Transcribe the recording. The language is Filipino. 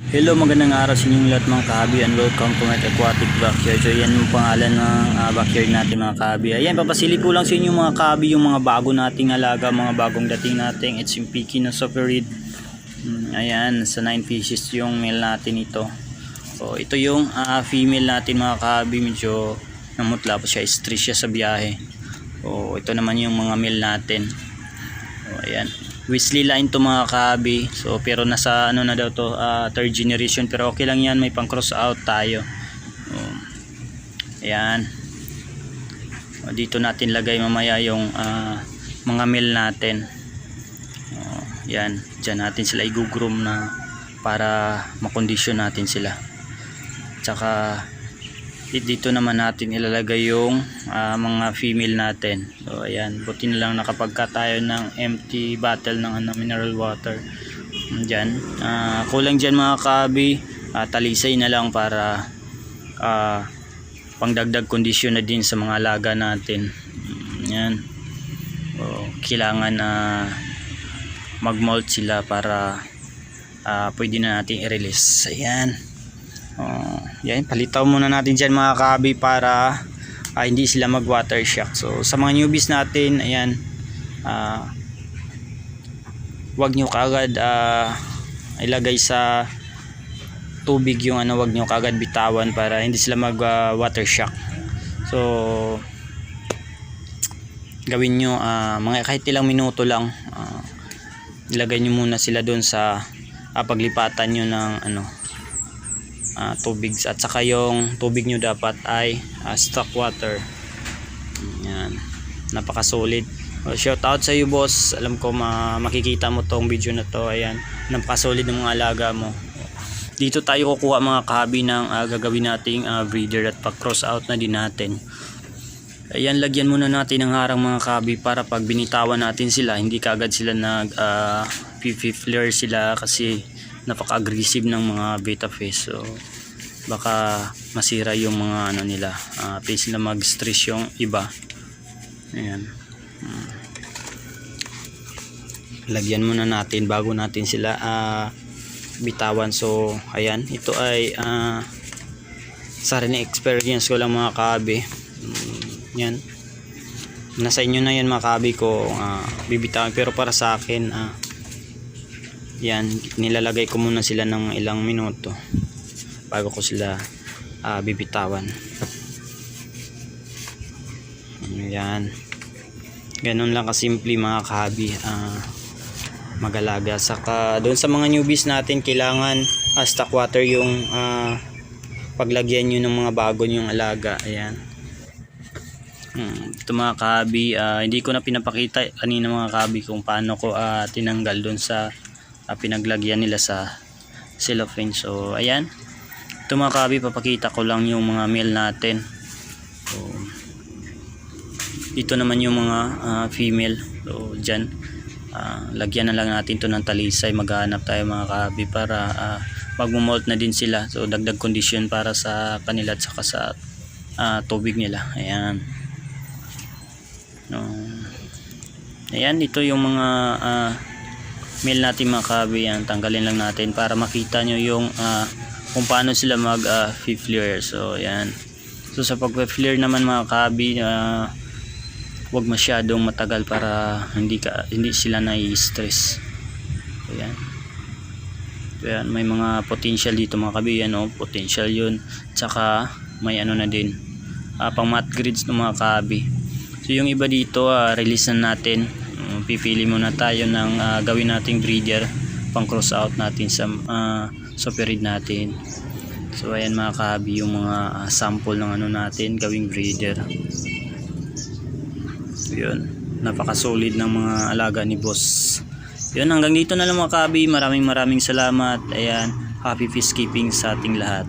Hello, magandang araw sa inyong lahat mga kahabi and welcome to my aquatic backyard. So yan yung pangalan ng backyard natin mga kahabi. Ayan, papasili ko lang sa inyo mga kahabi yung mga bago nating alaga, mga bagong dating natin. It's yung Peking na Super Red. Ayan, sa 9 pieces yung male natin ito. So ito yung female natin mga kahabi, medyo namutla po siya, stress siya sa biyahe. So ito naman yung mga male natin. So ayan, Weasley line to mga kahabi. So pero nasa ano na daw to, third generation, pero okay lang yan, may pang cross out tayo. Ayan. Dito natin lagay mamaya yung mga male natin. Yan, dyan natin sila i-groom na para makondisyon natin sila. Tsaka dito naman natin ilalagay yung mga female natin. So ayan, buti na lang nakapagka tayo ng empty bottle ng mineral water dyan. Kulang dyan mga kahabi, talisay na lang para pangdagdag kondisyon na din sa mga alaga natin. Yan. So, kailangan mag-molt sila para pwede na natin i-release. Ayan. Yan, palitaw muna natin dyan mga kahabi para hindi sila mag water shock. So sa mga newbies natin, ayan, wag nyo kagad ilagay sa tubig yung wag nyo kagad bitawan para hindi sila mag water shock. So gawin nyo mga kahit ilang minuto lang, ilagay nyo muna sila doon sa paglipatan nyo ng tubig, at saka yung tubig nyo dapat ay stock water. Yan, napaka solid. Shout out sa iyo boss, alam ko makikita mo tong video na to. Ayan, napaka solid ng mga alaga mo. Dito tayo kukuha mga kahabi ng gagawin nating breeder at pa cross out na din natin. Ayan, lagyan muna natin ng harang mga kahabi para pag binitawan natin sila, hindi kagad sila nag flare sila, kasi napaka-aggressive ng mga beta fish. So baka masira yung mga nila, place na mag-stress yung iba. Ayan. Lagyan muna natin bago natin sila bitawan. So ayan, ito ay sa rin experience ko lang mga kahabi. Yan, nasa inyo na yan mga kahabi ko bibitawan, pero para sa akin yan, nilalagay ko muna sila ng ilang minuto bago ko sila bibitawan. Yan, ganun lang kasimple mga kahabi mag-alaga. Saka doon sa mga newbies natin, kailangan stock water yung paglagyan nyo ng mga bago yung alaga. Ayan. Ito mga kahabi, hindi ko na pinapakita kanina mga kahabi kung paano ko tinanggal doon sa pinaglagyan nila sa cellophane. So ayan, ito mga kahabi, papakita ko lang yung mga male natin. So dito naman yung mga female. So dyan, lagyan na lang natin to ng talisay. Maghanap tayo mga kahabi para mag-molt na din sila. So dagdag condition para sa kanila at saka sa tubig nila. Ayan. Ayan, ito yung mga male natin mga kahabi. Yan, tanggalin lang natin para makita nyo yung kung paano sila mag flare. So ayan, so sa pag flare naman mga kahabi, wag masyadong matagal para hindi sila nai-stress. Ayan. Ayan, may mga potential dito mga kahabi. Yan, potential yun. Tsaka may na din pang mat grids ng mga kahabi. So yung iba dito, release na natin. Pipili muna tayo ng gawin nating breeder, pang cross out natin sa super red natin. So ayan mga kahabi, yung mga sample ng natin gawing breeder. So yun, napaka solid ng mga alaga ni boss. Yun, hanggang dito na lang mga kahabi. Maraming salamat. Ayan, happy fish keeping sa ating lahat.